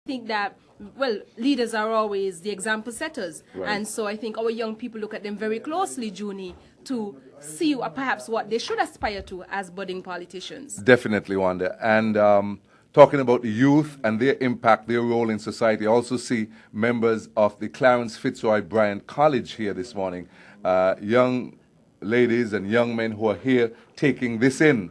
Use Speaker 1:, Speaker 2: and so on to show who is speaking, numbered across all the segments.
Speaker 1: think that, well, leaders are always the example setters.
Speaker 2: Right.
Speaker 1: And so I think our young people look at them very closely, Junie, to see perhaps what they should aspire to as budding politicians.
Speaker 2: Definitely, Wanda. And talking about the youth and their impact, their role in society, I also see members of the Clarence Fitzroy Bryant College here this morning. Young ladies and young men who are here taking this in.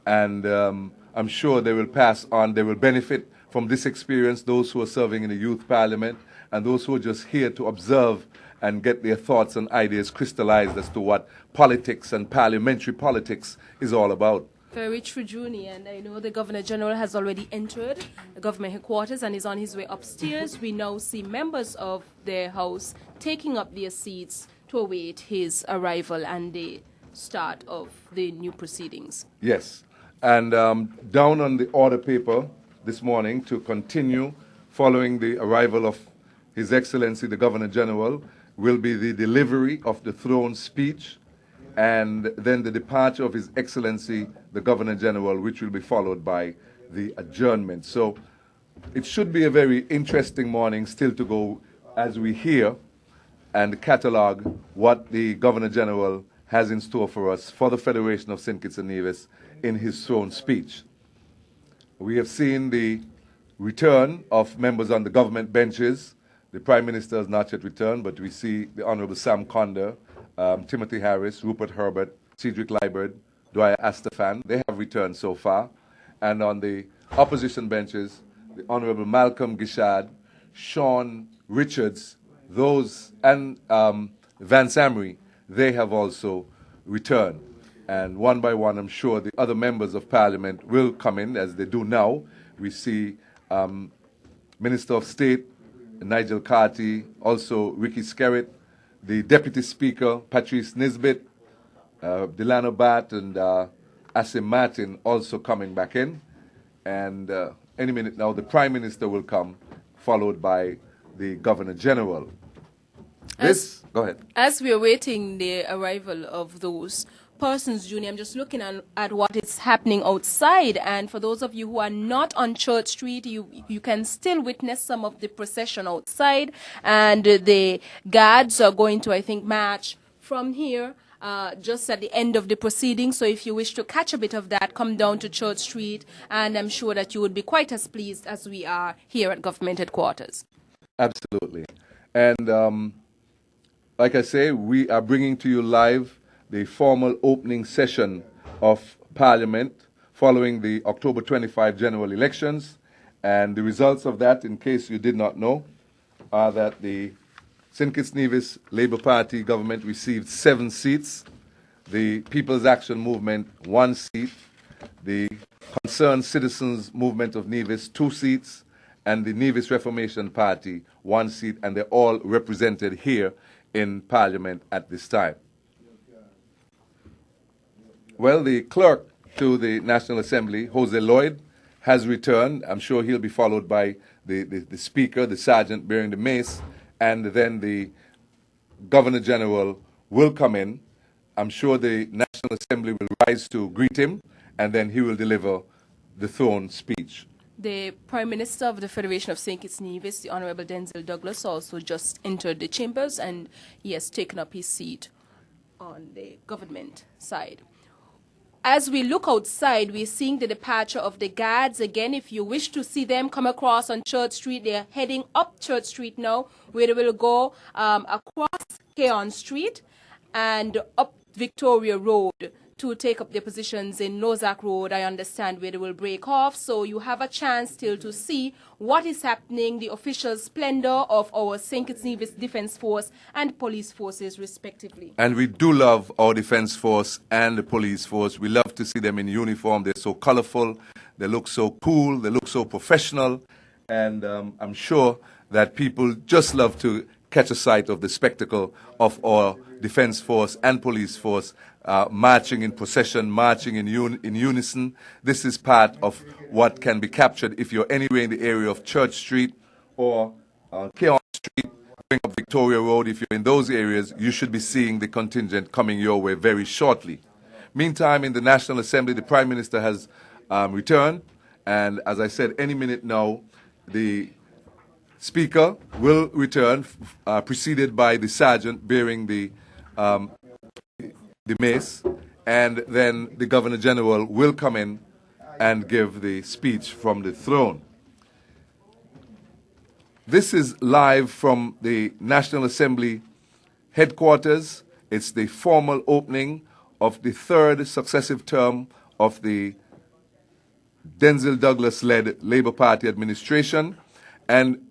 Speaker 2: And I'm sure they will pass on, they will benefit from this experience, those who are serving in the youth parliament and those who are just here to observe and get their thoughts and ideas crystallized as to what politics and parliamentary politics is all about.
Speaker 1: Very true, Junie, and I know the Governor General has already entered the government headquarters and is on his way upstairs. We now see members of the House taking up their seats to await his arrival and the start of the new proceedings.
Speaker 2: Yes, and down on the order paper this morning to continue following the arrival of His Excellency the Governor General will be the delivery of the throne speech and then the departure of His Excellency the Governor General, which will be followed by the adjournment. So it should be a very interesting morning still to go as we hear and catalogue what the Governor General has in store for us for the Federation of St. Kitts and Nevis in his throne speech. We have seen the return of members on the government benches. The Prime Minister has not yet returned, but we see the Honorable Sam Conder, Timothy Harris, Rupert Herbert, Cedric Liburd, Dwyer Astafan. They have returned so far. And on the opposition benches, the Honorable Malcolm Gishad, Sean Richards, those, and Van Samry, they have also returned. And one by one, I'm sure the other members of Parliament will come in, as they do now. We see Minister of State Nigel Carty, also Ricky Skerritt, the Deputy Speaker Patrice Nisbet, Delano Bat, and Asim Martin also coming back in. And any minute now, the Prime Minister will come, followed by the Governor General. Go ahead.
Speaker 1: As we are waiting the arrival of those persons, Junie, I'm just looking at what is happening outside. And for those of you who are not on Church Street, you can still witness some of the procession outside. And the guards are going to, I think, march from here just at the end of the proceedings. So if you wish to catch a bit of that, come down to Church Street. And I'm sure that you would be quite as pleased as we are here at government headquarters.
Speaker 2: Absolutely. And like I say, we are bringing to you live the formal opening session of Parliament following the October 25 general elections. And the results of that, in case you did not know, are that the St. Kitts Nevis Labour Party government received 7 seats, the People's Action Movement 1 seat, the Concerned Citizens Movement of Nevis 2 seats, and the Nevis Reformation Party 1 seat, and they're all represented here in Parliament at this time. Well, the clerk to the National Assembly, Jose Lloyd, has returned. I'm sure he'll be followed by the Speaker, the Sergeant bearing the mace, and then the Governor General will come in. I'm sure the National Assembly will rise to greet him, and then he will deliver the throne speech.
Speaker 1: The Prime Minister of the Federation of St. Kitts Nevis, the Honorable Denzel Douglas, also just entered the chambers, and he has taken up his seat on the government side. As we look outside, we're seeing the departure of the guards. Again, if you wish to see them come across on Church Street, they're heading up Church Street now, where they will go across Keon Street and up Victoria Road to take up their positions in Lozak Road, I understand, where they will break off. So you have a chance still to see what is happening, the official splendor of our St. Kitts Nevis Defence Force and police forces, respectively.
Speaker 2: And we do love our Defence Force and the police force. We love to see them in uniform. They're so colorful. They look so cool. They look so professional. And I'm sure that people just love to catch a sight of the spectacle of our Defence Force and police force marching in procession, marching in unison. This is part of what can be captured if you're anywhere in the area of Church Street or Keon Street, going up Victoria Road. If you're in those areas, you should be seeing the contingent coming your way very shortly. Meantime, in the National Assembly, the Prime Minister has returned, and as I said, any minute now, the Speaker will return, preceded by the sergeant bearing the mace, and then the Governor General will come in and give the speech from the throne. This is live from the National Assembly headquarters. It's the formal opening of the third successive term of the Denzil Douglas-led Labour Party administration. And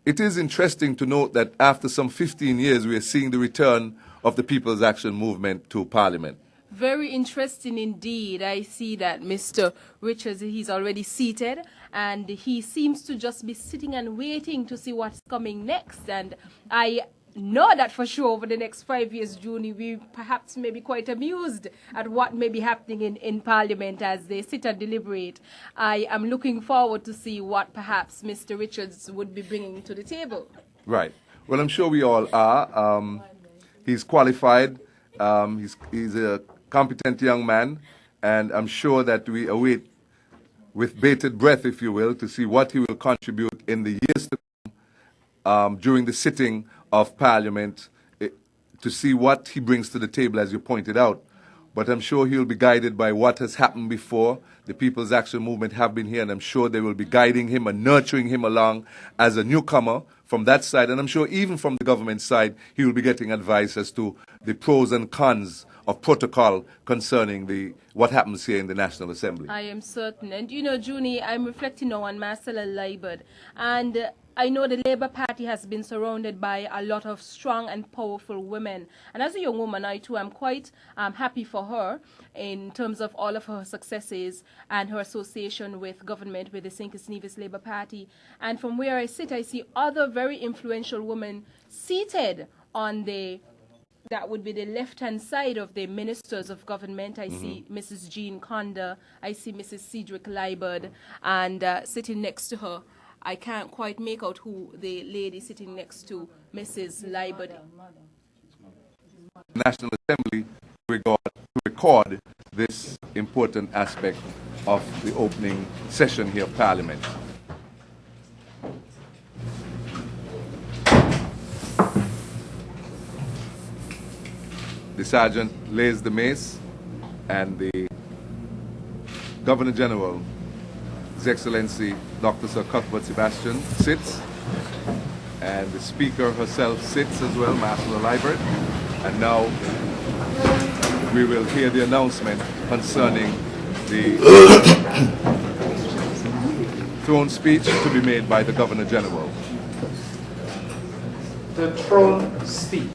Speaker 2: it is interesting to note that after some 15 years, we are seeing the return of the People's Action Movement to Parliament.
Speaker 1: Very interesting indeed. I see that Mr. Richards, he's already seated, and he seems to just be sitting and waiting to see what's coming next. And I know that for sure over the next 5 years, Junie, we perhaps may be quite amused at what may be happening in Parliament as they sit and deliberate. I am looking forward to see what perhaps Mr. Richards would be bringing to the table.
Speaker 2: Right. Well, I'm sure we all are. He's qualified. He's a competent young man, and I'm sure that we await with bated breath, if you will, to see what he will contribute in the years to come during the sitting of Parliament, to see what he brings to the table, as you pointed out. But I'm sure he'll be guided by what has happened before. The People's Action Movement have been here, and I'm sure they will be guiding him and nurturing him along as a newcomer from that side. And I'm sure even from the government side, he will be getting advice as to the pros and cons of protocol concerning what happens here in the National Assembly.
Speaker 1: I am certain. And you know, Junie, I'm reflecting now on Marcella Liebert, and I know the Labour Party has been surrounded by a lot of strong and powerful women. And as a young woman, I too am quite happy for her in terms of all of her successes and her association with government, with the St. Kitts Nevis Labour Party. And from where I sit, I see other very influential women seated on that would be the left-hand side of the ministers of government. I see Mrs. Jean Conda, I see Mrs. Cedric Liebert, and sitting next to her, I can't quite make out who the lady sitting next to Mrs. Liebert.
Speaker 2: National Assembly to record this important aspect of the opening session here of Parliament. The sergeant lays the mace, and the Governor General, His Excellency Dr. Sir Cuthbert Sebastian, sits, and the Speaker herself sits as well, Marcella Liebert. And now we will hear the announcement concerning the throne speech to be made by the Governor General.
Speaker 3: The throne speech.